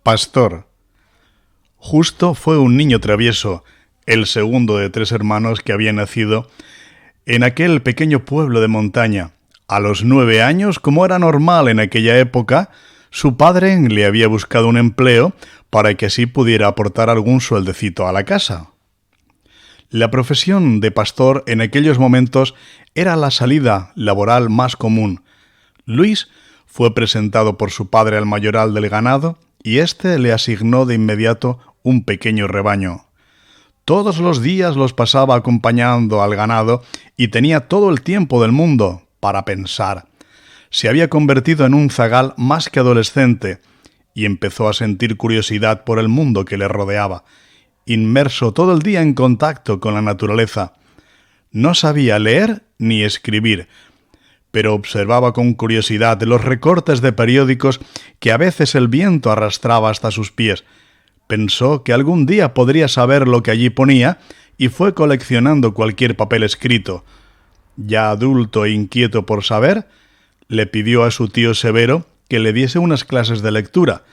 Pastor. Justo fue un niño travieso, el segundo de 3 hermanos que había nacido en aquel pequeño pueblo de montaña. A los 9 años, como era normal en aquella época, su padre le había buscado un empleo para que así pudiera aportar algún sueldecito a la casa. La profesión de pastor en aquellos momentos era la salida laboral más común. Luis fue presentado por su padre al mayoral del ganado y éste le asignó de inmediato un pequeño rebaño. Todos los días los pasaba acompañando al ganado y tenía todo el tiempo del mundo para pensar. Se había convertido en un zagal más que adolescente y empezó a sentir curiosidad por el mundo que le rodeaba, inmerso todo el día en contacto con la naturaleza. No sabía leer ni escribir, pero observaba con curiosidad los recortes de periódicos que a veces el viento arrastraba hasta sus pies. Pensó que algún día podría saber lo que allí ponía y fue coleccionando cualquier papel escrito. Ya adulto e inquieto por saber, le pidió a su tío Severo que le diese unas clases de lectura,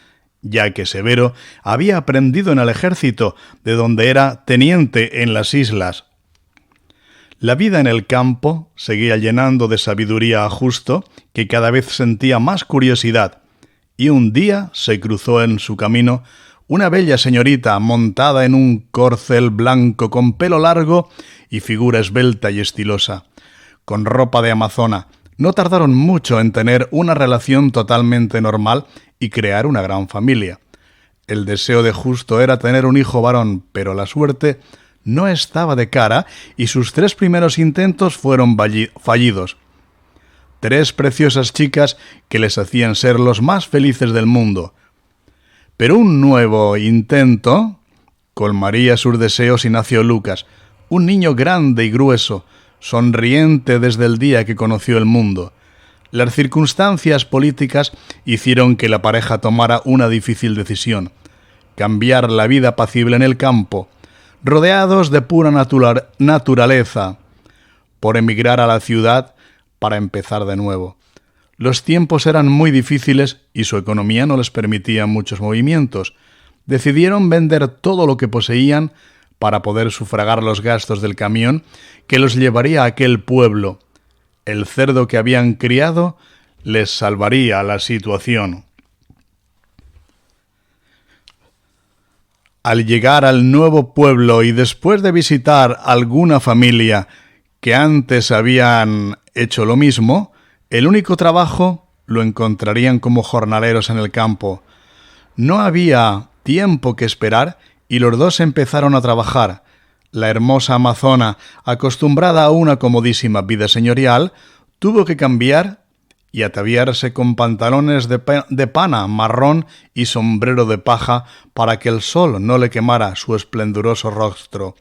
ya que Severo había aprendido en el ejército, de donde era teniente en las islas. La vida en el campo seguía llenando de sabiduría a Justo, que cada vez sentía más curiosidad, y un día se cruzó en su camino una bella señorita montada en un corcel blanco con pelo largo y figura esbelta y estilosa, con ropa de amazona. No tardaron mucho en tener una relación totalmente normal y crear una gran familia. El deseo de Justo era tener un hijo varón, pero la suerte no estaba de cara y sus 3 primeros intentos fueron fallidos. 3 preciosas chicas que les hacían ser los más felices del mundo. Pero un nuevo intento colmaría sus deseos y nació Lucas, un niño grande y grueso, sonriente desde el día que conoció el mundo. Las circunstancias políticas hicieron que la pareja tomara una difícil decisión: cambiar la vida apacible en el campo, rodeados de pura naturaleza, por emigrar a la ciudad para empezar de nuevo. Los tiempos eran muy difíciles y su economía no les permitía muchos movimientos. Decidieron vender todo lo que poseían para poder sufragar los gastos del camión que los llevaría a aquel pueblo. El cerdo que habían criado les salvaría la situación. Al llegar al nuevo pueblo y después de visitar alguna familia que antes habían hecho lo mismo, el único trabajo lo encontrarían como jornaleros en el campo. No había tiempo que esperar y los dos empezaron a trabajar. La hermosa amazona, acostumbrada a una comodísima vida señorial, tuvo que cambiar y ataviarse con pantalones de pana marrón y sombrero de paja para que el sol no le quemara su esplendoroso rostro.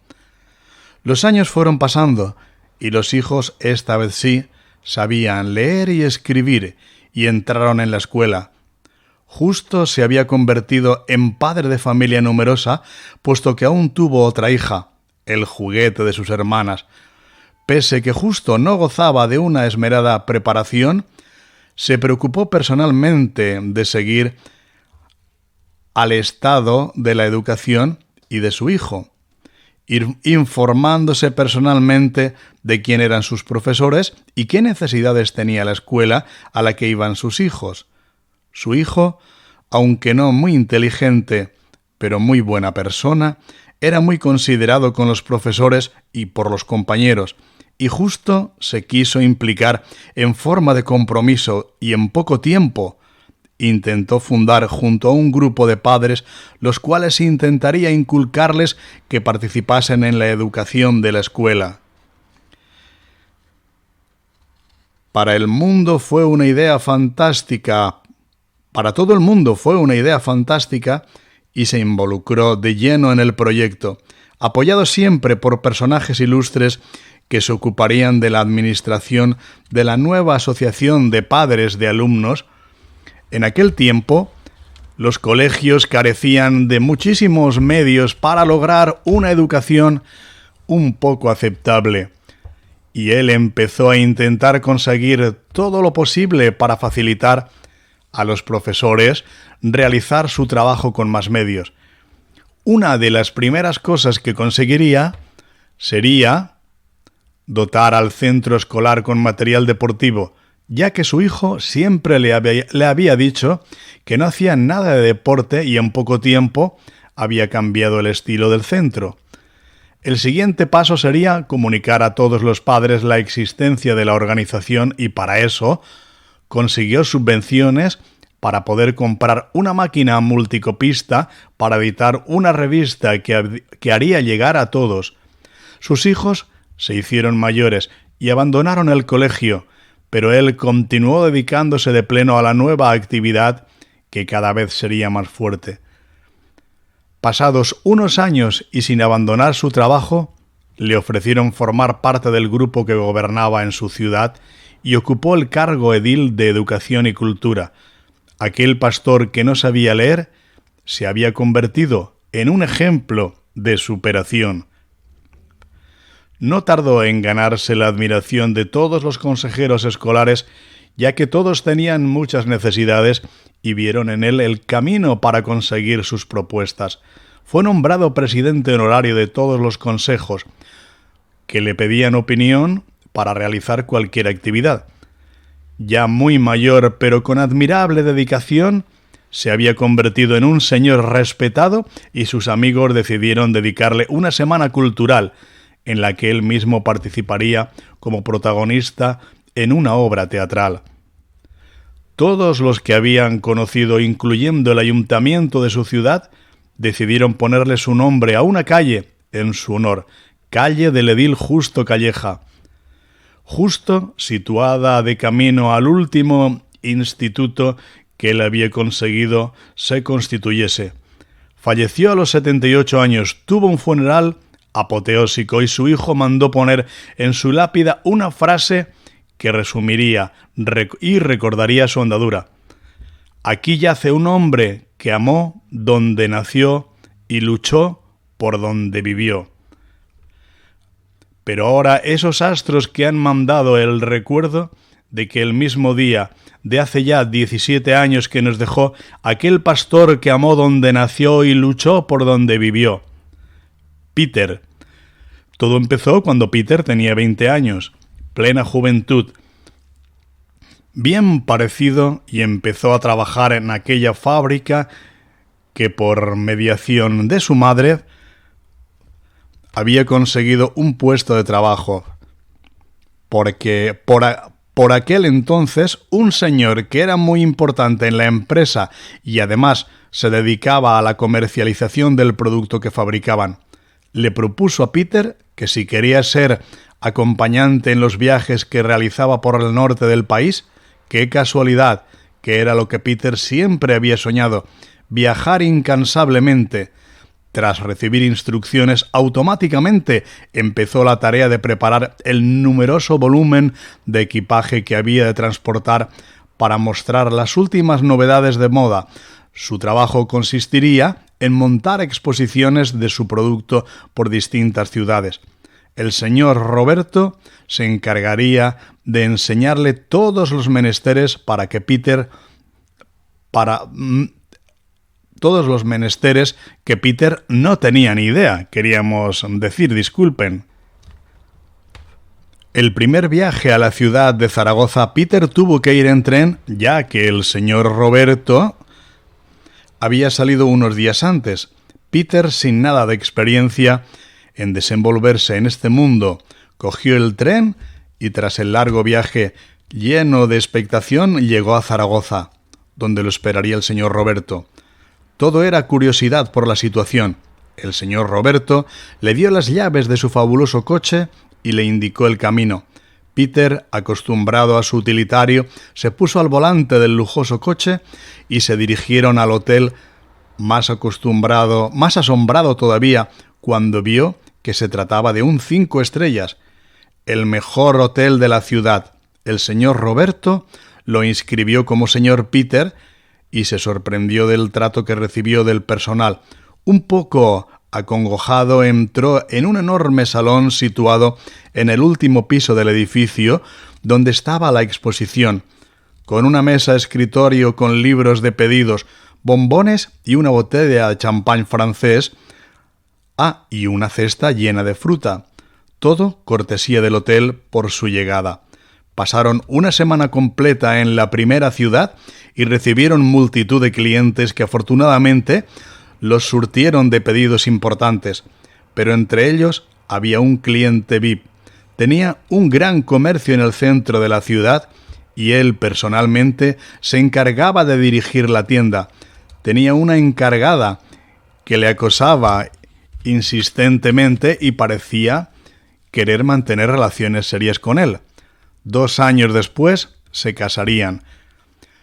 Los años fueron pasando y los hijos, esta vez sí, sabían leer y escribir y entraron en la escuela. Justo se había convertido en padre de familia numerosa, puesto que aún tuvo otra hija, el juguete de sus hermanas. Pese que Justo no gozaba de una esmerada preparación, se preocupó personalmente de seguir al estado de la educación y de su hijo, ir informándose personalmente de quién eran sus profesores y qué necesidades tenía la escuela a la que iban sus hijos. Su hijo, aunque no muy inteligente, pero muy buena persona, era muy considerado con los profesores y por los compañeros, y Justo se quiso implicar en forma de compromiso y en poco tiempo intentó fundar junto a un grupo de padres los cuales intentaría inculcarles que participasen en la educación de la escuela. Para el mundo fue una idea fantástica. Para todo el mundo fue una idea fantástica y se involucró de lleno en el proyecto, apoyado siempre por personajes ilustres que se ocuparían de la administración de la nueva asociación de padres de alumnos. En aquel tiempo, los colegios carecían de muchísimos medios para lograr una educación un poco aceptable, y él empezó a intentar conseguir todo lo posible para facilitar a los profesores realizar su trabajo con más medios. Una de las primeras cosas que conseguiría sería dotar al centro escolar con material deportivo, ya que su hijo siempre le había dicho que no hacía nada de deporte y en poco tiempo había cambiado el estilo del centro. El siguiente paso sería comunicar a todos los padres la existencia de la organización y para eso consiguió subvenciones para poder comprar una máquina multicopista para editar una revista que haría llegar a todos. Sus hijos se hicieron mayores y abandonaron el colegio, pero él continuó dedicándose de pleno a la nueva actividad que cada vez sería más fuerte. Pasados unos años y sin abandonar su trabajo, le ofrecieron formar parte del grupo que gobernaba en su ciudad y ocupó el cargo edil de Educación y Cultura. Aquel pastor que no sabía leer se había convertido en un ejemplo de superación. No tardó en ganarse la admiración de todos los consejeros escolares, ya que todos tenían muchas necesidades y vieron en él el camino para conseguir sus propuestas. Fue nombrado presidente honorario de todos los consejos, que le pedían opinión para realizar cualquier actividad. Ya muy mayor, pero con admirable dedicación, se había convertido en un señor respetado y sus amigos decidieron dedicarle una semana cultural en la que él mismo participaría como protagonista en una obra teatral. Todos los que habían conocido, incluyendo el ayuntamiento de su ciudad, decidieron ponerle su nombre a una calle en su honor, calle del edil Justo Calleja. Justo situada de camino al último instituto que él había conseguido se constituyese. Falleció a los 78 años, tuvo un funeral apoteósico y su hijo mandó poner en su lápida una frase que resumiría y recordaría su andadura. Aquí yace un hombre que amó donde nació y luchó por donde vivió. Pero ahora esos astros que han mandado el recuerdo de que el mismo día de hace ya 17 años que nos dejó aquel pastor que amó donde nació y luchó por donde vivió. Peter. Todo empezó cuando Peter tenía 20 años, plena juventud, bien parecido, y empezó a trabajar en aquella fábrica que por mediación de su madre había conseguido un puesto de trabajo, porque por aquel entonces un señor que era muy importante en la empresa y además se dedicaba a la comercialización del producto que fabricaban, le propuso a Peter que si quería ser acompañante en los viajes que realizaba por el norte del país, qué casualidad, que era lo que Peter siempre había soñado, viajar incansablemente. Tras recibir instrucciones, automáticamente empezó la tarea de preparar el numeroso volumen de equipaje que había de transportar para mostrar las últimas novedades de moda. Su trabajo consistiría en montar exposiciones de su producto por distintas ciudades. El señor Roberto se encargaría de enseñarle todos los menesteres todos los menesteres que Peter no tenía ni idea, queríamos decir, disculpen. El primer viaje a la ciudad de Zaragoza, Peter tuvo que ir en tren, ya que el señor Roberto había salido unos días antes. Peter, sin nada de experiencia en desenvolverse en este mundo, cogió el tren y tras el largo viaje lleno de expectación llegó a Zaragoza, donde lo esperaría el señor Roberto. Todo era curiosidad por la situación. El señor Roberto le dio las llaves de su fabuloso coche y le indicó el camino. Peter, acostumbrado a su utilitario, se puso al volante del lujoso coche y se dirigieron al hotel, más asombrado todavía cuando vio que se trataba de un 5 estrellas, el mejor hotel de la ciudad. El señor Roberto lo inscribió como señor Peter y se sorprendió del trato que recibió del personal. Un poco acongojado, entró en un enorme salón situado en el último piso del edificio donde estaba la exposición. con una mesa escritorio con libros de pedidos, bombones y una botella de champán francés, y una cesta llena de fruta. Todo cortesía del hotel por su llegada. Pasaron una semana completa en la primera ciudad y recibieron multitud de clientes que afortunadamente los surtieron de pedidos importantes, pero entre ellos había un cliente VIP. Tenía un gran comercio en el centro de la ciudad y él personalmente se encargaba de dirigir la tienda. Tenía una encargada que le acosaba insistentemente y parecía querer mantener relaciones serias con él. 2 años después se casarían,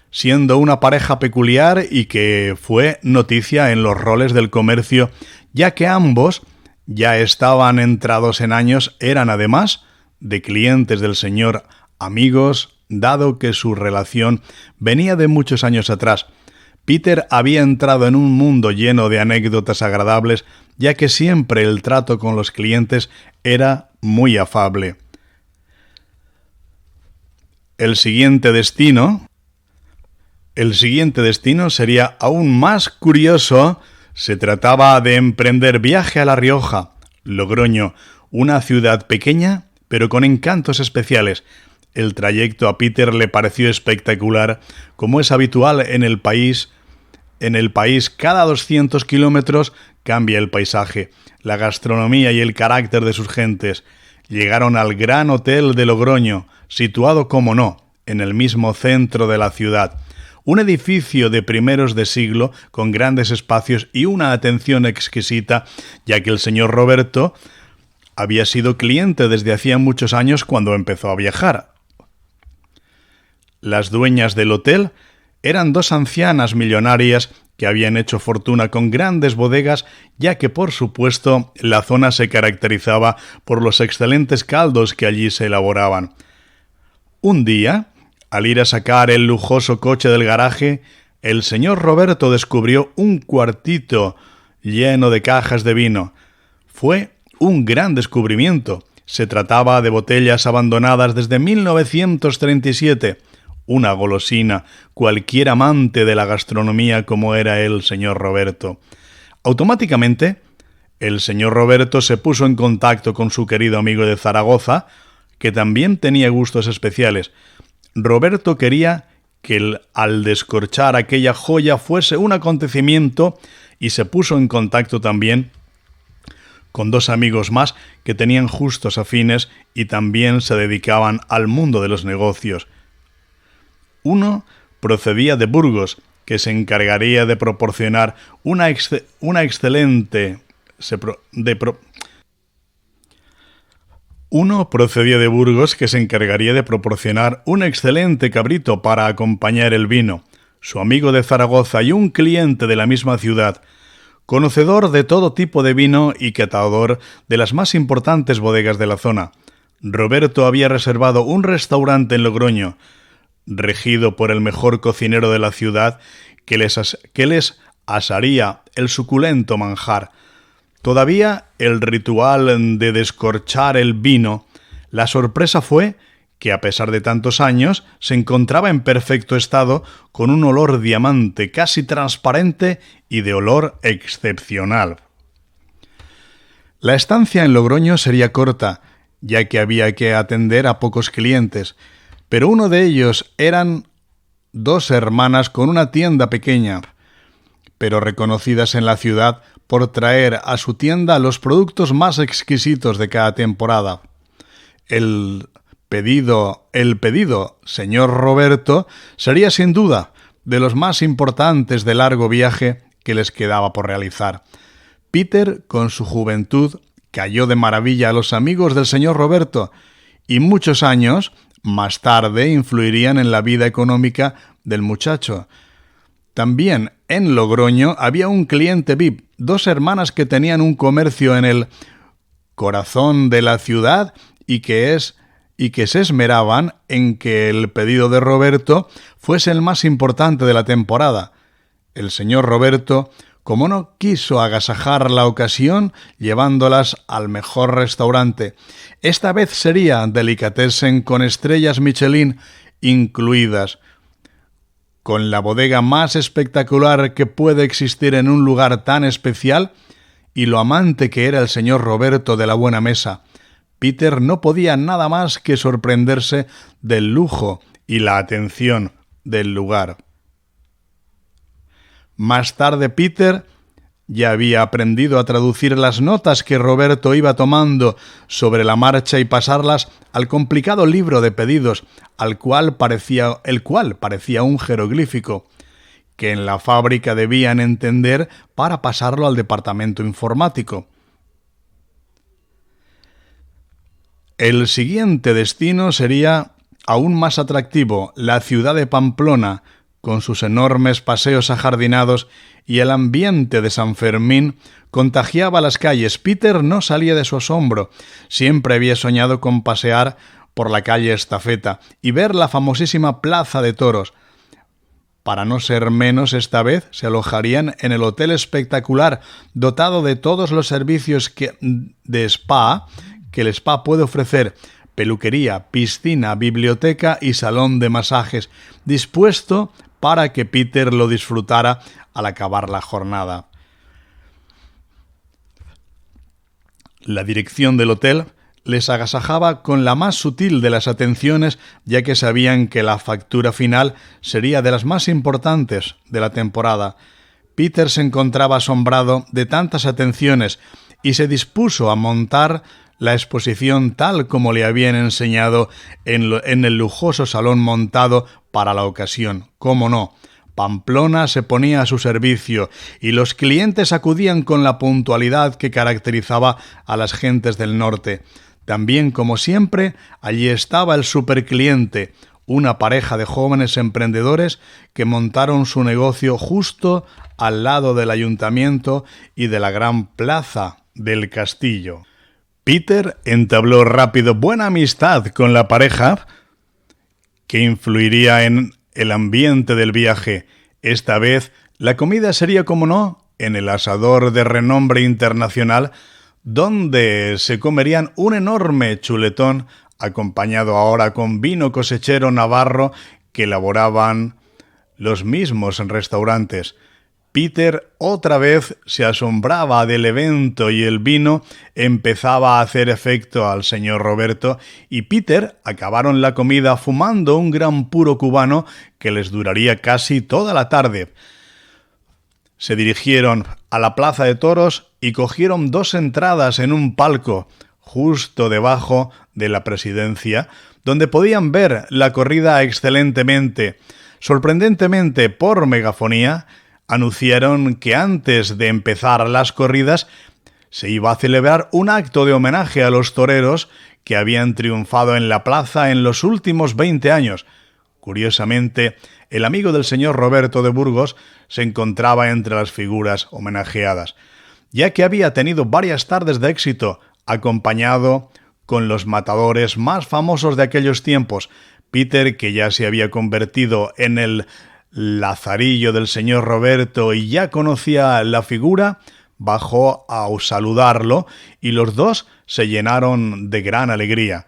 siendo una pareja peculiar y que fue noticia en los roles del comercio, ya que ambos ya estaban entrados en años, eran además de clientes del señor amigos, dado que su relación venía de muchos años atrás. Peter había entrado en un mundo lleno de anécdotas agradables, ya que siempre el trato con los clientes era muy afable. El siguiente destino sería aún más curioso. Se trataba de emprender viaje a La Rioja, Logroño, una ciudad pequeña pero con encantos especiales. El trayecto a Peter le pareció espectacular, como es habitual en el país. Cada 200 kilómetros cambia el paisaje, la gastronomía y el carácter de sus gentes. Llegaron al Gran Hotel de Logroño, situado, como no, en el mismo centro de la ciudad. Un edificio de primeros de siglo con grandes espacios y una atención exquisita, ya que el señor Roberto había sido cliente desde hacía muchos años cuando empezó a viajar. Las dueñas del hotel eran 2 ancianas millonarias que habían hecho fortuna con grandes bodegas, ya que, por supuesto, la zona se caracterizaba por los excelentes caldos que allí se elaboraban. Un día, al ir a sacar el lujoso coche del garaje, el señor Roberto descubrió un cuartito lleno de cajas de vino. Fue un gran descubrimiento. Se trataba de botellas abandonadas desde 1937. Una golosina, cualquier amante de la gastronomía como era el señor Roberto. Automáticamente, el señor Roberto se puso en contacto con su querido amigo de Zaragoza, que también tenía gustos especiales. Roberto quería que al descorchar aquella joya fuese un acontecimiento y se puso en contacto también con 2 amigos más que tenían gustos afines y también se dedicaban al mundo de los negocios. Uno procedía de Burgos, que se encargaría de proporcionar una excelente cabrito para acompañar el vino. Su amigo de Zaragoza y un cliente de la misma ciudad, conocedor de todo tipo de vino y catador de las más importantes bodegas de la zona. Roberto había reservado un restaurante en Logroño, regido por el mejor cocinero de la ciudad, que les asaría el suculento manjar. Todavía el ritual de descorchar el vino. La sorpresa fue que, a pesar de tantos años, se encontraba en perfecto estado, con un olor diamante casi transparente y de olor excepcional. La estancia en Logroño sería corta, ya que había que atender a pocos clientes, pero uno de ellos eran 2 hermanas con una tienda pequeña, pero reconocidas en la ciudad por traer a su tienda los productos más exquisitos de cada temporada. El pedido, señor Roberto, sería sin duda de los más importantes del largo viaje que les quedaba por realizar. Peter, con su juventud, cayó de maravilla a los amigos del señor Roberto y muchos años más tarde influirían en la vida económica del muchacho. También en Logroño había un cliente VIP, 2 hermanas que tenían un comercio en el corazón de la ciudad y que se esmeraban en que el pedido de Roberto fuese el más importante de la temporada. El señor Roberto, como no quiso agasajar la ocasión, llevándolas al mejor restaurante. Esta vez sería delicatessen con estrellas Michelin incluidas. con la bodega más espectacular que puede existir en un lugar tan especial, y lo amante que era el señor Roberto de la buena mesa, Peter no podía nada más que sorprenderse del lujo y la atención del lugar. Más tarde Peter ya había aprendido a traducir las notas que Roberto iba tomando sobre la marcha y pasarlas al complicado libro de pedidos, el cual parecía un jeroglífico, que en la fábrica debían entender para pasarlo al departamento informático. El siguiente destino sería aún más atractivo, la ciudad de Pamplona, con sus enormes paseos ajardinados y el ambiente de San Fermín contagiaba las calles. Peter no salía de su asombro. Siempre había soñado con pasear por la calle Estafeta y ver la famosísima Plaza de Toros. Para no ser menos, esta vez se alojarían en el hotel espectacular, dotado de todos los servicios de spa que el spa puede ofrecer: peluquería, piscina, biblioteca y salón de masajes, dispuesto para que Peter lo disfrutara al acabar la jornada. La dirección del hotel les agasajaba con la más sutil de las atenciones, ya que sabían que la factura final sería de las más importantes de la temporada. Peter se encontraba asombrado de tantas atenciones y se dispuso a montar la exposición tal como le habían enseñado en el lujoso salón montado para la ocasión. ¿Cómo no? Pamplona se ponía a su servicio y los clientes acudían con la puntualidad que caracterizaba a las gentes del norte. También, como siempre, allí estaba el supercliente, una pareja de jóvenes emprendedores que montaron su negocio justo al lado del ayuntamiento y de la gran plaza del castillo. Peter entabló rápido buena amistad con la pareja, que influiría en el ambiente del viaje. Esta vez la comida sería, como no, en el asador de renombre internacional, donde se comerían un enorme chuletón, acompañado ahora con vino cosechero navarro que elaboraban los mismos restaurantes. Peter otra vez se asombraba del evento y el vino empezaba a hacer efecto al señor Roberto, y Peter acabaron la comida fumando un gran puro cubano que les duraría casi toda la tarde. Se dirigieron a la Plaza de Toros y cogieron 2 entradas en un palco justo debajo de la presidencia, donde podían ver la corrida excelentemente. Sorprendentemente, por megafonía, anunciaron que antes de empezar las corridas se iba a celebrar un acto de homenaje a los toreros que habían triunfado en la plaza en los últimos 20 años. Curiosamente, el amigo del señor Roberto de Burgos se encontraba entre las figuras homenajeadas, ya que había tenido varias tardes de éxito, acompañado con los matadores más famosos de aquellos tiempos. Peter, que ya se había convertido en el lazarillo del señor Roberto y ya conocía la figura, bajó a saludarlo y los dos se llenaron de gran alegría.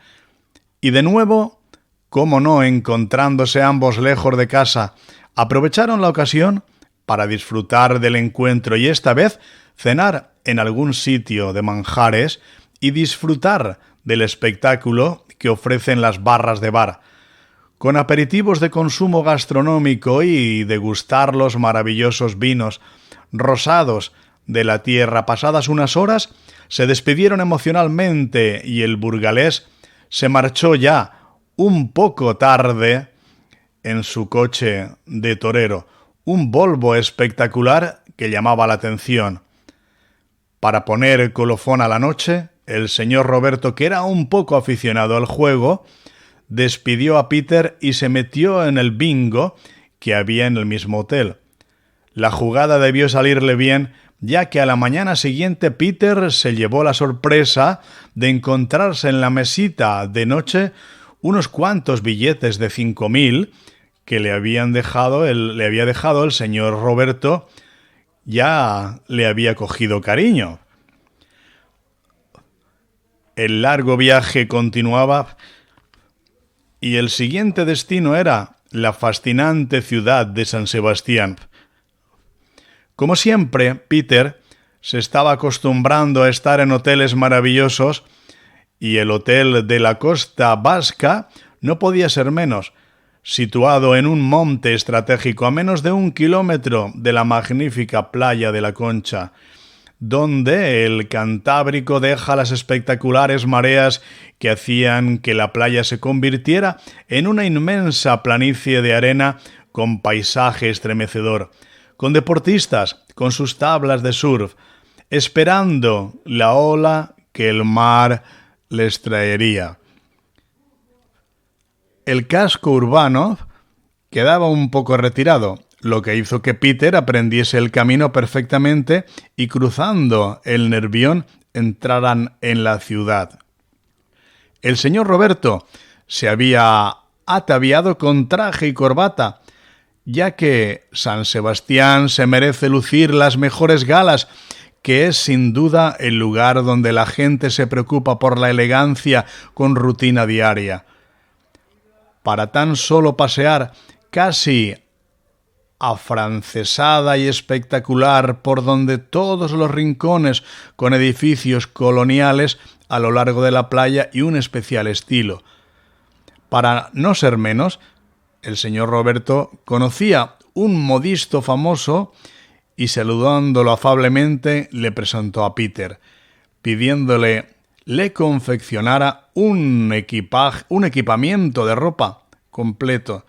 Y de nuevo, cómo no, encontrándose ambos lejos de casa, aprovecharon la ocasión para disfrutar del encuentro y esta vez cenar en algún sitio de manjares y disfrutar del espectáculo que ofrecen las barras de bar. Con aperitivos de consumo gastronómico y degustar los maravillosos vinos rosados de la tierra, pasadas unas horas, se despidieron emocionalmente y el burgalés se marchó ya un poco tarde en su coche de torero, un Volvo espectacular que llamaba la atención. Para poner colofón a la noche, el señor Roberto, que era un poco aficionado al juego, despidió a Peter y se metió en el bingo que había en el mismo hotel. La jugada debió salirle bien, ya que a la mañana siguiente Peter se llevó la sorpresa de encontrarse en la mesita de noche unos cuantos billetes de 5.000 que le había dejado el señor Roberto. Ya le había cogido cariño. El largo viaje continuaba y el siguiente destino era la fascinante ciudad de San Sebastián. Como siempre, Peter se estaba acostumbrando a estar en hoteles maravillosos y el hotel de la Costa Vasca no podía ser menos, situado en un monte estratégico a menos de 1 kilómetro de la magnífica playa de la Concha, donde el Cantábrico deja las espectaculares mareas que hacían que la playa se convirtiera en una inmensa planicie de arena con paisaje estremecedor, con deportistas con sus tablas de surf, esperando la ola que el mar les traería. El casco urbano quedaba un poco retirado, lo que hizo que Peter aprendiese el camino perfectamente y cruzando el Nervión entraran en la ciudad. El señor Roberto se había ataviado con traje y corbata, ya que San Sebastián se merece lucir las mejores galas, que es sin duda el lugar donde la gente se preocupa por la elegancia con rutina diaria. Para tan solo pasear casi afrancesada y espectacular por donde todos los rincones con edificios coloniales a lo largo de la playa y un especial estilo. Para no ser menos, el señor Roberto conocía un modisto famoso y saludándolo afablemente le presentó a Peter, pidiéndole le confeccionara un equipamiento de ropa completo.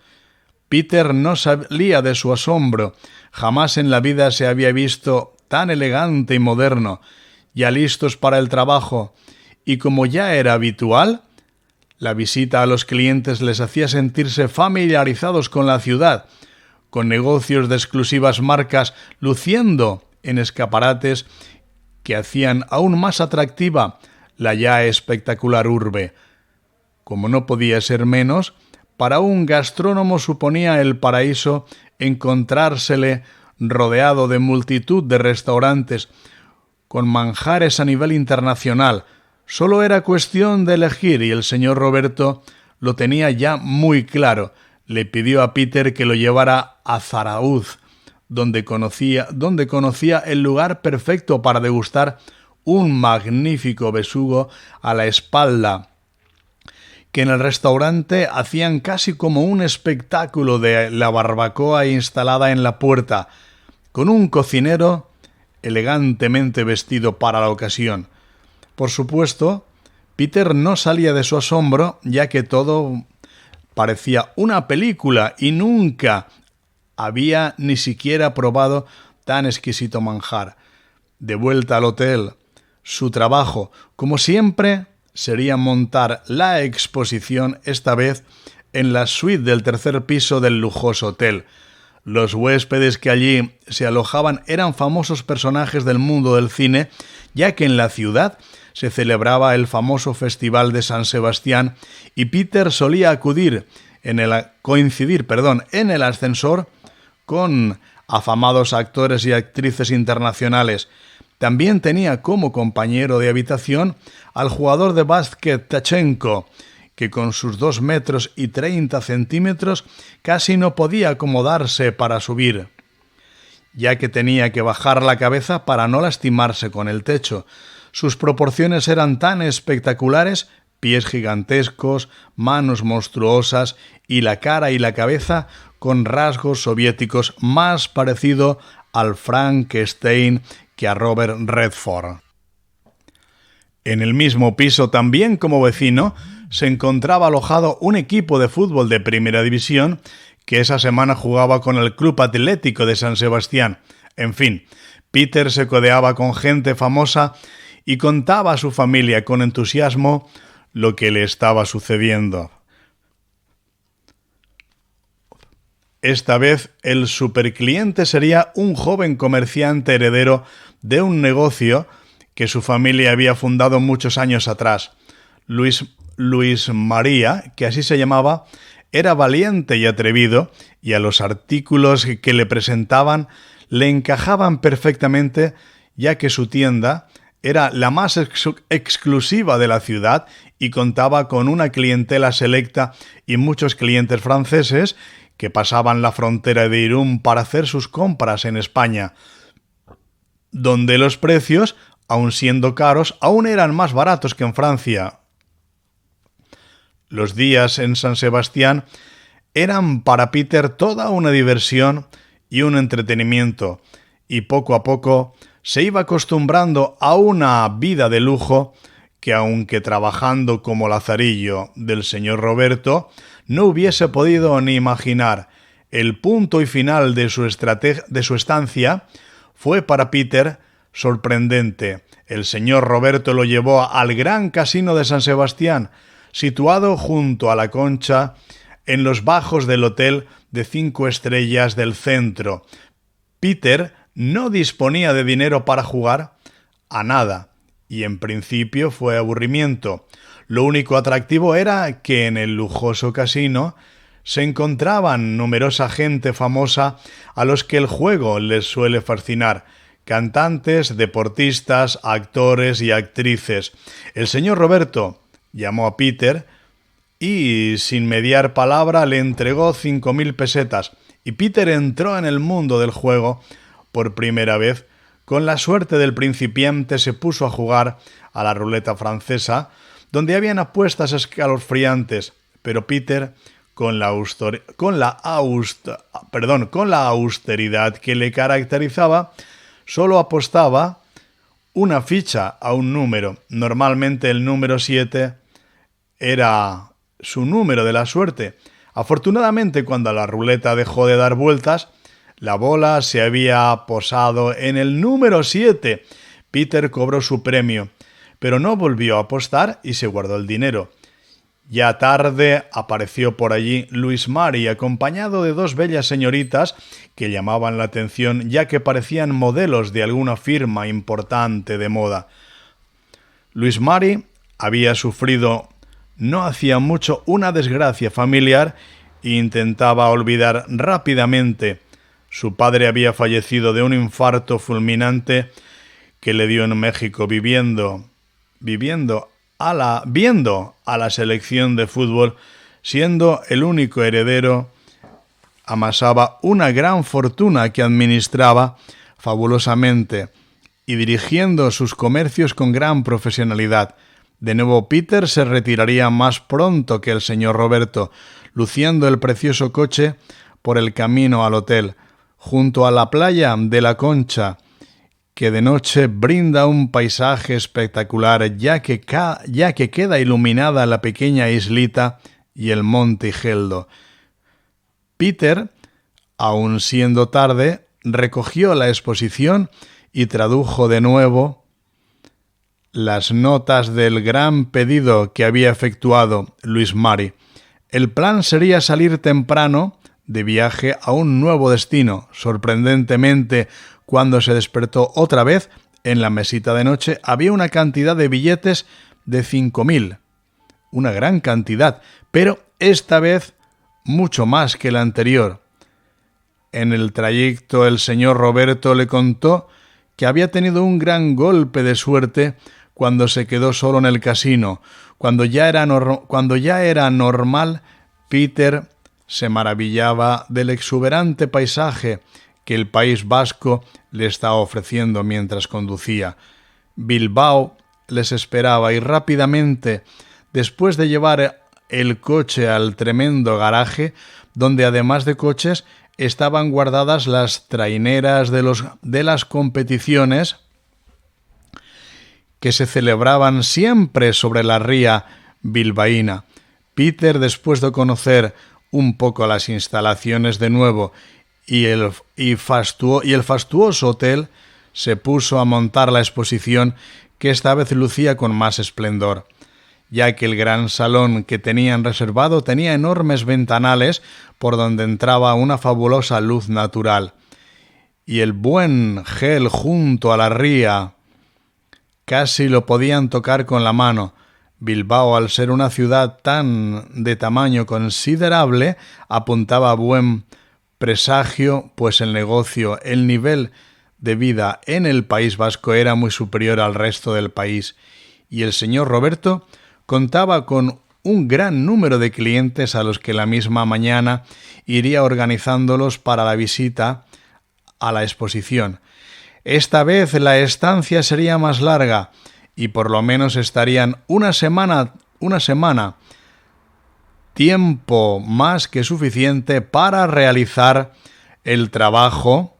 Peter no salía de su asombro. Jamás en la vida se había visto tan elegante y moderno, ya listos para el trabajo, y como ya era habitual, la visita a los clientes les hacía sentirse familiarizados con la ciudad, con negocios de exclusivas marcas luciendo en escaparates que hacían aún más atractiva la ya espectacular urbe. Como no podía ser menos, para un gastrónomo suponía el paraíso encontrársele rodeado de multitud de restaurantes con manjares a nivel internacional. Solo era cuestión de elegir y el señor Roberto lo tenía ya muy claro. Le pidió a Peter que lo llevara a Zarauz, donde conocía el lugar perfecto para degustar un magnífico besugo a la espalda, que en el restaurante hacían casi como un espectáculo de la barbacoa instalada en la puerta, con un cocinero elegantemente vestido para la ocasión. Por supuesto, Peter no salía de su asombro, ya que todo parecía una película y nunca había ni siquiera probado tan exquisito manjar. De vuelta al hotel, su trabajo, como siempre, sería montar la exposición, esta vez en la suite del 3er piso del lujoso hotel. Los huéspedes que allí se alojaban eran famosos personajes del mundo del cine, ya que en la ciudad se celebraba el famoso Festival de San Sebastián y Peter solía coincidir en el ascensor con afamados actores y actrices internacionales. También tenía como compañero de habitación al jugador de básquet Tachenko, que con sus 2 metros y 30 centímetros casi no podía acomodarse para subir, ya que tenía que bajar la cabeza para no lastimarse con el techo. Sus proporciones eran tan espectaculares, pies gigantescos, manos monstruosas y la cara y la cabeza con rasgos soviéticos, más parecido al Frankenstein que a Robert Redford. En el mismo piso, también como vecino, se encontraba alojado un equipo de fútbol de primera división que esa semana jugaba con el Club Atlético de San Sebastián. En fin, Peter se codeaba con gente famosa y contaba a su familia con entusiasmo lo que le estaba sucediendo. Esta vez el supercliente sería un joven comerciante heredero de un negocio que su familia había fundado muchos años atrás. Luis María, que así se llamaba, era valiente y atrevido, y a los artículos que le presentaban le encajaban perfectamente, ya que su tienda era la más exclusiva de la ciudad y contaba con una clientela selecta y muchos clientes franceses que pasaban la frontera de Irún para hacer sus compras en España, donde los precios, aun siendo caros, aún eran más baratos que en Francia. Los días en San Sebastián eran para Peter toda una diversión y un entretenimiento, y poco a poco se iba acostumbrando a una vida de lujo que, aunque trabajando como lazarillo del señor Roberto, no hubiese podido ni imaginar. El punto y final de su estancia fue para Peter sorprendente. El señor Roberto lo llevó al Gran Casino de San Sebastián, situado junto a la Concha, en los bajos del hotel de 5 estrellas del centro. Peter no disponía de dinero para jugar a nada, y en principio fue aburrimiento. Lo único atractivo era que en el lujoso casino se encontraban numerosa gente famosa a los que el juego les suele fascinar: cantantes, deportistas, actores y actrices. El señor Roberto llamó a Peter y, sin mediar palabra, le entregó 5.000 pesetas, y Peter entró en el mundo del juego por primera vez. Con la suerte del principiante se puso a jugar a la ruleta francesa, donde habían apuestas escalofriantes, pero Peter, con la austeridad que le caracterizaba, solo apostaba una ficha a un número. Normalmente el número 7 era su número de la suerte. Afortunadamente, cuando la ruleta dejó de dar vueltas, la bola se había posado en el número 7. Peter cobró su premio, pero no volvió a apostar y se guardó el dinero. Ya tarde apareció por allí Luis Mari, acompañado de 2 bellas señoritas que llamaban la atención, ya que parecían modelos de alguna firma importante de moda. Luis Mari había sufrido no hacía mucho una desgracia familiar e intentaba olvidar rápidamente. Su padre había fallecido de un infarto fulminante que le dio en México. Viendo a la selección de fútbol, siendo el único heredero, amasaba una gran fortuna que administraba fabulosamente y dirigiendo sus comercios con gran profesionalidad. De nuevo Peter se retiraría más pronto que el señor Roberto, luciendo el precioso coche por el camino al hotel, junto a la playa de la Concha, que de noche brinda un paisaje espectacular, ya que queda iluminada la pequeña islita y el monte Igeldo. Peter, aun siendo tarde, recogió la exposición y tradujo de nuevo las notas del gran pedido que había efectuado Luis Mari. El plan sería salir temprano de viaje a un nuevo destino. Sorprendentemente, cuando se despertó otra vez, en la mesita de noche había una cantidad de billetes de 5.000. Una gran cantidad, pero esta vez mucho más que la anterior. En el trayecto el señor Roberto le contó que había tenido un gran golpe de suerte cuando se quedó solo en el casino. Cuando ya era normal, Peter se maravillaba del exuberante paisaje que el País Vasco le estaba ofreciendo mientras conducía. Bilbao les esperaba y rápidamente, después de llevar el coche al tremendo garaje, donde además de coches estaban guardadas las traineras de las competiciones que se celebraban siempre sobre la ría bilbaína. Peter, después de conocer un poco las instalaciones de nuevo y el fastuoso hotel, se puso a montar la exposición, que esta vez lucía con más esplendor, ya que el gran salón que tenían reservado tenía enormes ventanales por donde entraba una fabulosa luz natural, y el buen gel junto a la ría casi lo podían tocar con la mano. Bilbao, al ser una ciudad de tamaño considerable, apuntaba a buen presagio, pues el nivel de vida en el País Vasco era muy superior al resto del país, y el señor Roberto contaba con un gran número de clientes a los que la misma mañana iría organizándolos para la visita a la exposición. Esta vez la estancia sería más larga y por lo menos estarían una semana, tiempo más que suficiente para realizar el trabajo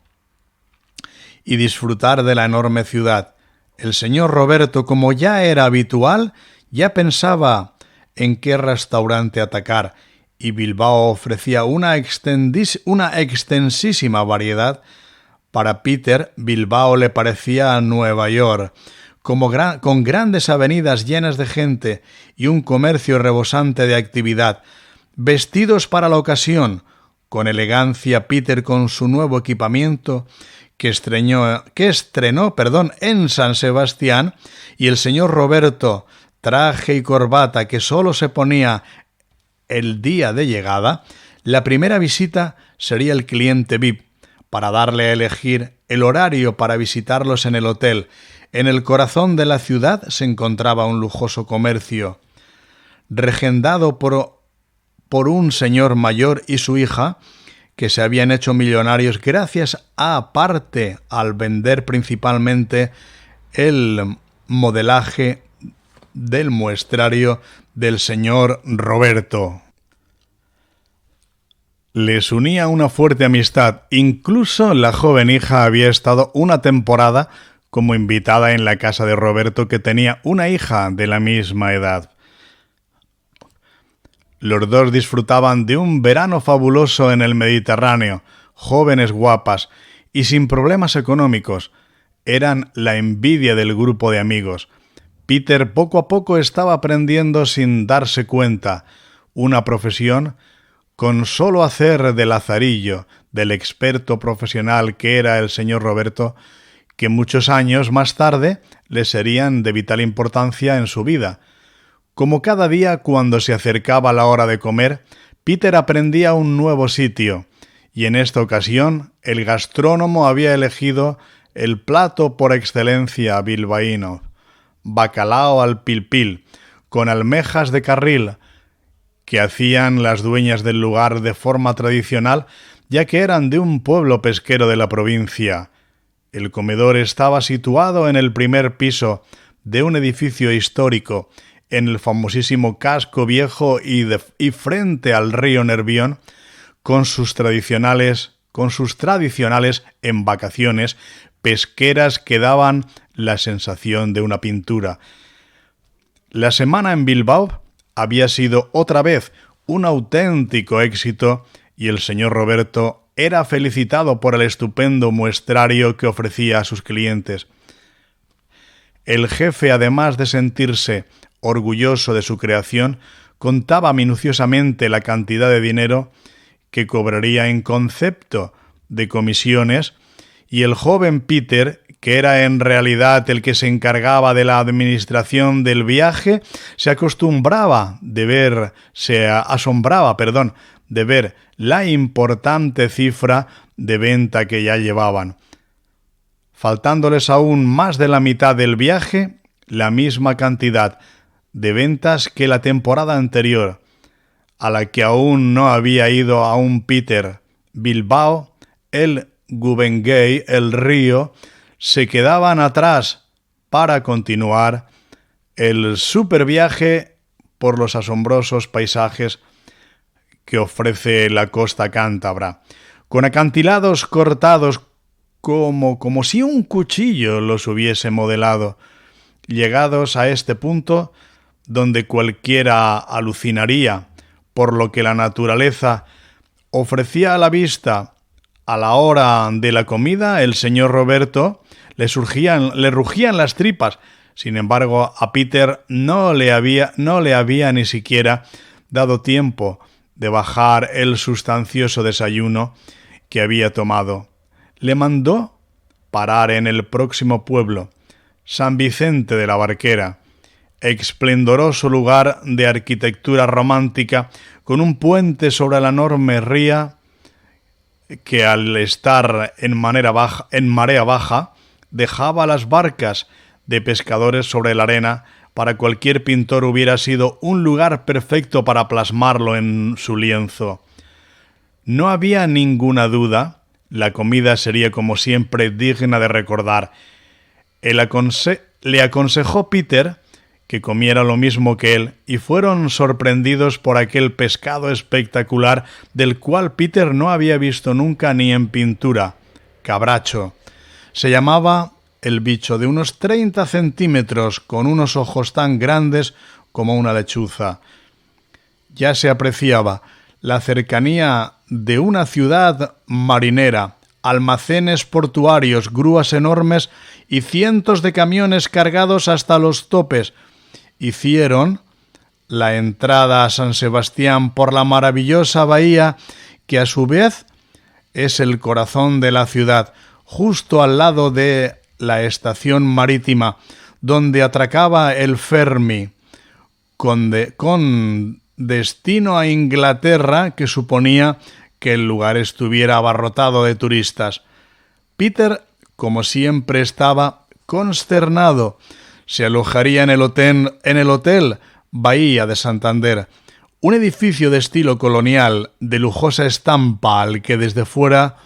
y disfrutar de la enorme ciudad. El señor Roberto, como ya era habitual, ya pensaba en qué restaurante atacar, y Bilbao ofrecía una extensísima variedad. Para Peter, Bilbao le parecía Nueva York, con grandes avenidas llenas de gente y un comercio rebosante de actividad. Vestidos para la ocasión, con elegancia, Peter, con su nuevo equipamiento que estrenó en San Sebastián, y el señor Roberto, traje y corbata que solo se ponía el día de llegada. La primera visita sería el cliente VIP, para darle a elegir el horario para visitarlos en el hotel. En el corazón de la ciudad se encontraba un lujoso comercio, regendado por un señor mayor y su hija, que se habían hecho millonarios gracias al vender principalmente el modelaje del muestrario del señor Roberto. Les unía una fuerte amistad. Incluso la joven hija había estado una temporada como invitada en la casa de Roberto, que tenía una hija de la misma edad. Los dos disfrutaban de un verano fabuloso en el Mediterráneo, jóvenes, guapas y sin problemas económicos. Eran la envidia del grupo de amigos. Peter poco a poco estaba aprendiendo sin darse cuenta una profesión, con solo hacer de lazarillo del experto profesional que era el señor Roberto, que muchos años más tarde le serían de vital importancia en su vida. Como cada día, cuando se acercaba la hora de comer, Peter aprendía un nuevo sitio, y en esta ocasión el gastrónomo había elegido el plato por excelencia bilbaíno: bacalao al pil-pil, con almejas de carril, que hacían las dueñas del lugar de forma tradicional, ya que eran de un pueblo pesquero de la provincia. El comedor estaba situado en el primer piso de un edificio histórico, en el famosísimo Casco Viejo y frente al río Nervión, con sus tradicionales embarcaciones pesqueras que daban la sensación de una pintura. La semana en Bilbao había sido otra vez un auténtico éxito, y el señor Roberto era felicitado por el estupendo muestrario que ofrecía a sus clientes. El jefe, además de sentirse orgulloso de su creación, contaba minuciosamente la cantidad de dinero que cobraría en concepto de comisiones, y el joven Peter, que era en realidad el que se encargaba de la administración del viaje, se asombraba de ver la importante cifra de venta que ya llevaban. Faltándoles aún más de la mitad del viaje, la misma cantidad de ventas que la temporada anterior, a la que aún no había ido aún Peter. Bilbao, el Guggenheim, el río, se quedaban atrás para continuar el superviaje por los asombrosos paisajes que ofrece la costa cántabra, con acantilados cortados como si un cuchillo los hubiese modelado. Llegados a este punto, donde cualquiera alucinaría por lo que la naturaleza ofrecía a la vista a la hora de la comida, el señor Roberto le rugían las tripas. Sin embargo, a Peter no le había ni siquiera dado tiempo de bajar el sustancioso desayuno que había tomado. Le mandó parar en el próximo pueblo, San Vicente de la Barquera, esplendoroso lugar de arquitectura romántica, con un puente sobre la enorme ría que, al estar en marea baja, dejaba las barcas de pescadores sobre la arena, para cualquier pintor hubiera sido un lugar perfecto para plasmarlo en su lienzo. No había ninguna duda, la comida sería como siempre digna de recordar. Le aconsejó Peter que comiera lo mismo que él, y fueron sorprendidos por aquel pescado espectacular del cual Peter no había visto nunca ni en pintura. Cabracho. Se llamaba el bicho, de unos 30 centímetros, con unos ojos tan grandes como una lechuza. Ya se apreciaba la cercanía de una ciudad marinera, almacenes portuarios, grúas enormes y cientos de camiones cargados hasta los topes. Hicieron la entrada a San Sebastián por la maravillosa bahía, que a su vez es el corazón de la ciudad, justo al lado de la estación marítima, donde atracaba el Fermi, con destino a Inglaterra, que suponía que el lugar estuviera abarrotado de turistas. Peter, como siempre, estaba consternado. Se alojaría en el hotel Bahía de Santander, un edificio de estilo colonial, de lujosa estampa, al que desde fuera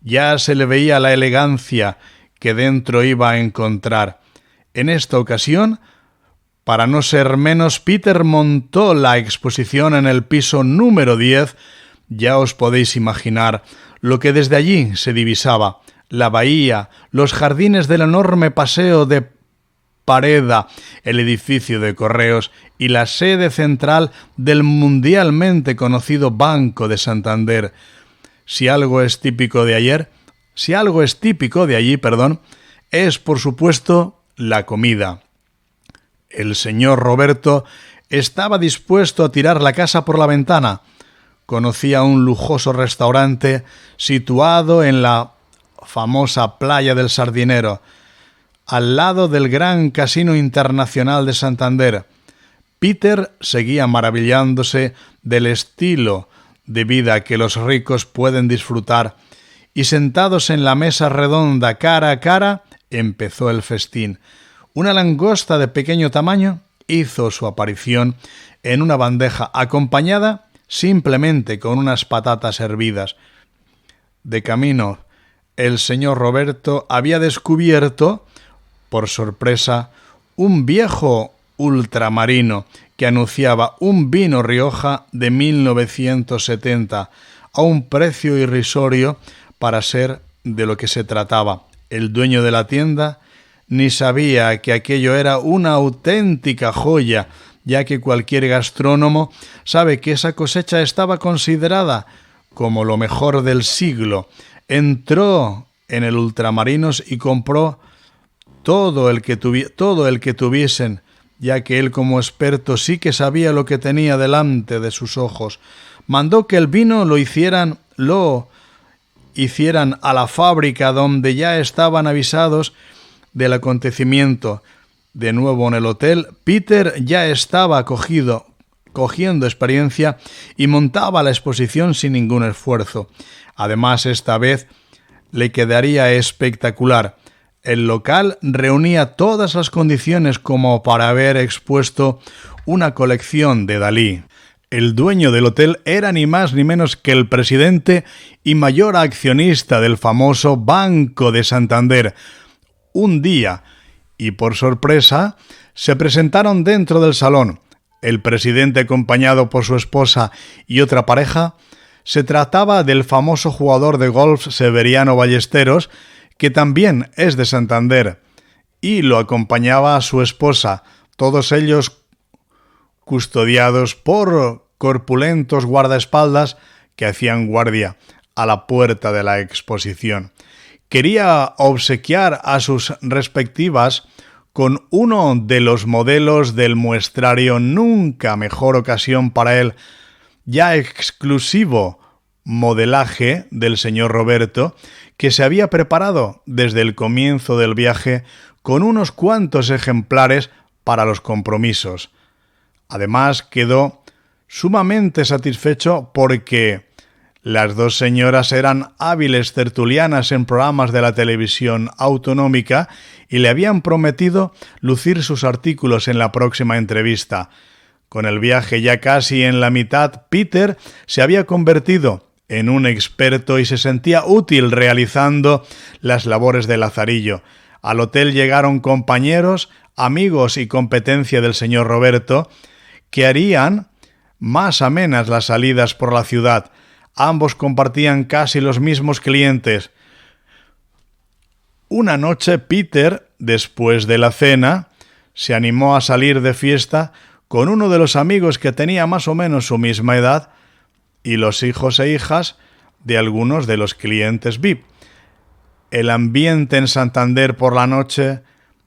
ya se le veía la elegancia que dentro iba a encontrar. En esta ocasión, para no ser menos, Peter montó la exposición en el piso número 10. Ya os podéis imaginar lo que desde allí se divisaba: la bahía, los jardines del enorme paseo de Pareda, el edificio de correos y la sede central del mundialmente conocido Banco de Santander. Si algo es típico de allí, es por supuesto la comida. El señor Roberto estaba dispuesto a tirar la casa por la ventana. Conocía un lujoso restaurante situado en la famosa Playa del Sardinero, al lado del Gran Casino Internacional de Santander. Peter seguía maravillándose del estilo de vida que los ricos pueden disfrutar, y sentados en la mesa redonda cara a cara, empezó el festín. Una langosta de pequeño tamaño hizo su aparición en una bandeja, acompañada simplemente con unas patatas hervidas. De camino, el señor Roberto había descubierto, por sorpresa, un viejo ultramarino que anunciaba un vino Rioja de 1970 a un precio irrisorio para ser de lo que se trataba. El dueño de la tienda ni sabía que aquello era una auténtica joya, ya que cualquier gastrónomo sabe que esa cosecha estaba considerada como lo mejor del siglo. Entró en el Ultramarinos y compró todo el que tuviesen, ya que él, como experto, sí que sabía lo que tenía delante de sus ojos. Mandó que el vino lo hicieran a la fábrica, donde ya estaban avisados del acontecimiento. De nuevo en el hotel, Peter ya estaba cogiendo experiencia y montaba la exposición sin ningún esfuerzo. Además, esta vez le quedaría espectacular. El local reunía todas las condiciones como para haber expuesto una colección de Dalí. El dueño del hotel era ni más ni menos que el presidente y mayor accionista del famoso Banco de Santander. Un día, y por sorpresa, se presentaron dentro del salón. El presidente, acompañado por su esposa y otra pareja. Se trataba del famoso jugador de golf Severiano Ballesteros, que también es de Santander, y lo acompañaba a su esposa, todos ellos custodiados por corpulentos guardaespaldas que hacían guardia a la puerta de la exposición. Quería obsequiar a sus respectivas con uno de los modelos del muestrario, nunca mejor ocasión para él, ya exclusivo modelaje del señor Roberto, que se había preparado desde el comienzo del viaje con unos cuantos ejemplares para los compromisos. Además, quedó sumamente satisfecho porque Las dos señoras eran hábiles tertulianas en programas de la televisión autonómica y le habían prometido lucir sus artículos en la próxima entrevista. Con el viaje ya casi en la mitad, Peter se había convertido en un experto y se sentía útil realizando las labores de lazarillo. Al hotel llegaron compañeros, amigos y competencia del señor Roberto, que harían más amenas las salidas por la ciudad. Ambos compartían casi los mismos clientes. Una noche Peter, después de la cena, se animó a salir de fiesta con uno de los amigos que tenía más o menos su misma edad y los hijos e hijas de algunos de los clientes VIP. El ambiente en Santander por la noche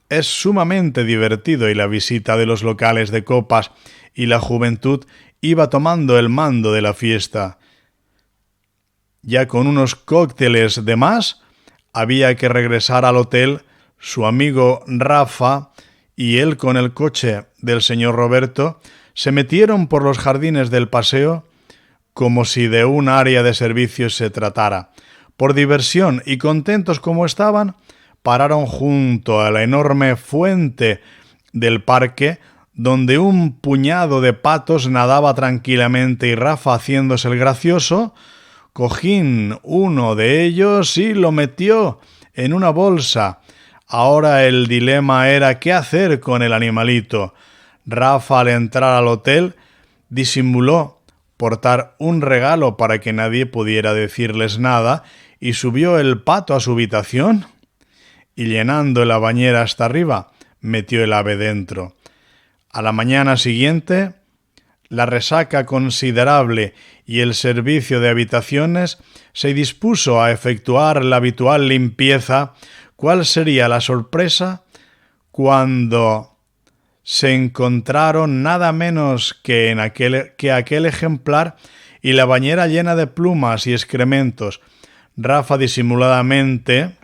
es sumamente divertido y la visita de los locales de copas y la juventud iba tomando el mando de la fiesta. Ya con unos cócteles de más, había que regresar al hotel. Su amigo Rafa y él, con el coche del señor Roberto, se metieron por los jardines del paseo como si de un área de servicios se tratara. Por diversión y contentos como estaban, pararon junto a la enorme fuente del parque, donde un puñado de patos nadaba tranquilamente y Rafa, haciéndose el gracioso, cogió uno de ellos y lo metió en una bolsa. Ahora el dilema era qué hacer con el animalito. Rafa, al entrar al hotel, disimuló portar un regalo para que nadie pudiera decirles nada y subió el pato a su habitación y, llenando la bañera hasta arriba, metió el ave dentro. A la mañana siguiente, la resaca considerable y el servicio de habitaciones se dispuso a efectuar la habitual limpieza. ¿Cuál sería la sorpresa cuando se encontraron nada menos que aquel ejemplar y la bañera llena de plumas y excrementos? Rafa disimuladamente,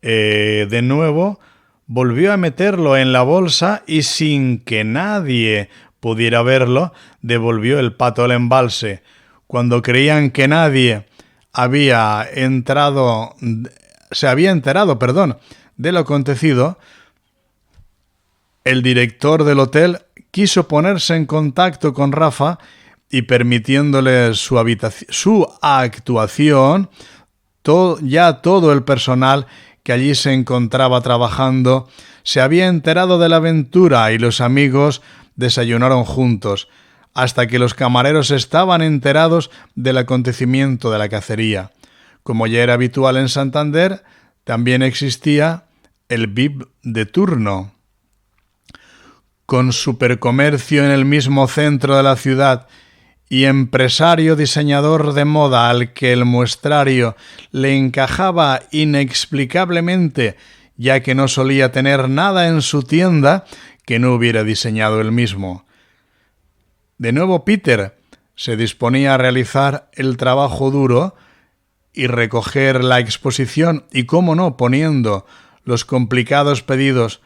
de nuevo, volvió a meterlo en la bolsa y, sin que nadie pudiera verlo, devolvió el pato al embalse. Cuando creían que nadie se había enterado de lo acontecido, el director del hotel quiso ponerse en contacto con Rafa y, permitiéndole su actuación, todo el personal que allí se encontraba trabajando se había enterado de la aventura y los amigos desayunaron juntos, hasta que los camareros estaban enterados del acontecimiento de la cacería. Como ya era habitual en Santander, también existía el VIP de turno. Con supercomercio en el mismo centro de la ciudad y empresario diseñador de moda al que el muestrario le encajaba inexplicablemente, ya que no solía tener nada en su tienda que no hubiera diseñado él mismo. De nuevo Peter se disponía a realizar el trabajo duro y recoger la exposición y, cómo no, poniendo los complicados pedidos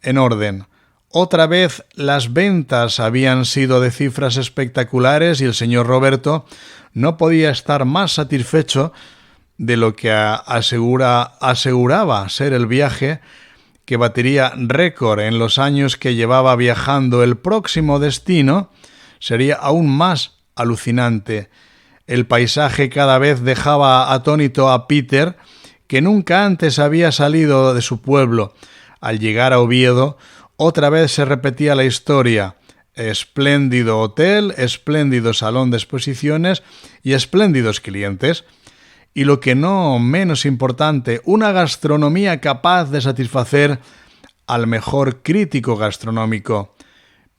en orden. Otra vez las ventas habían sido de cifras espectaculares y el señor Roberto no podía estar más satisfecho de lo que aseguraba ser el viaje que batiría récord en los años que llevaba viajando. El próximo destino sería aún más alucinante. El paisaje cada vez dejaba atónito a Peter, que nunca antes había salido de su pueblo. Al llegar a Oviedo, otra vez se repetía la historia. Espléndido hotel, espléndido salón de exposiciones y espléndidos clientes. Y lo que no menos importante, una gastronomía capaz de satisfacer al mejor crítico gastronómico.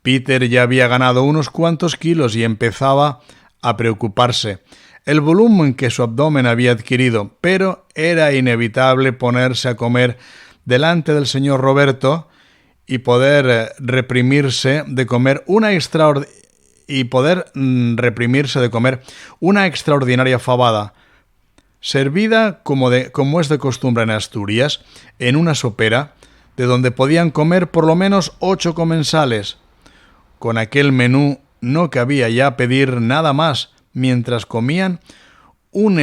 Peter ya había ganado unos cuantos kilos y empezaba a preocuparse. El volumen que su abdomen había adquirido, pero era inevitable ponerse a comer delante del señor Roberto y poder reprimirse de comer una extraordinaria fabada, servida como es de costumbre en Asturias, en una sopera, de donde podían comer por lo menos 8 comensales. Con aquel menú no cabía ya pedir nada más. Mientras comían, un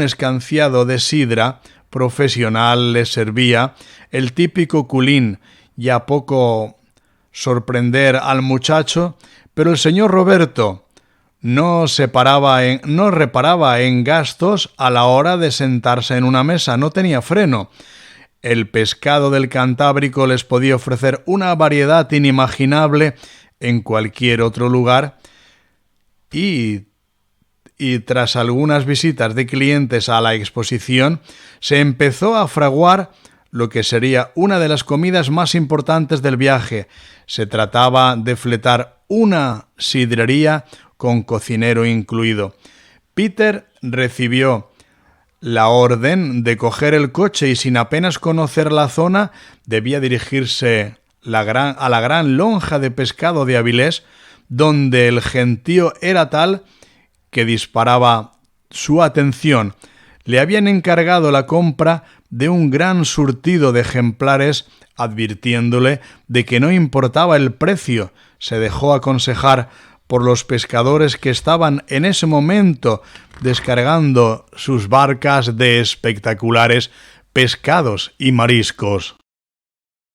escanciado de sidra profesional les servía, el típico culín, ya poco sorprender al muchacho, pero el señor Roberto no reparaba en gastos a la hora de sentarse en una mesa, no tenía freno. El pescado del Cantábrico les podía ofrecer una variedad inimaginable en cualquier otro lugar y tras algunas visitas de clientes a la exposición, se empezó a fraguar lo que sería una de las comidas más importantes del viaje. Se trataba de fletar una sidrería con cocinero incluido. Peter recibió la orden de coger el coche y sin apenas conocer la zona debía dirigirse a la gran lonja de pescado de Avilés, donde el gentío era tal que disparaba su atención. Le habían encargado la compra de un gran surtido de ejemplares, advirtiéndole de que no importaba el precio. Se dejó aconsejar por los pescadores que estaban en ese momento descargando sus barcas de espectaculares pescados y mariscos.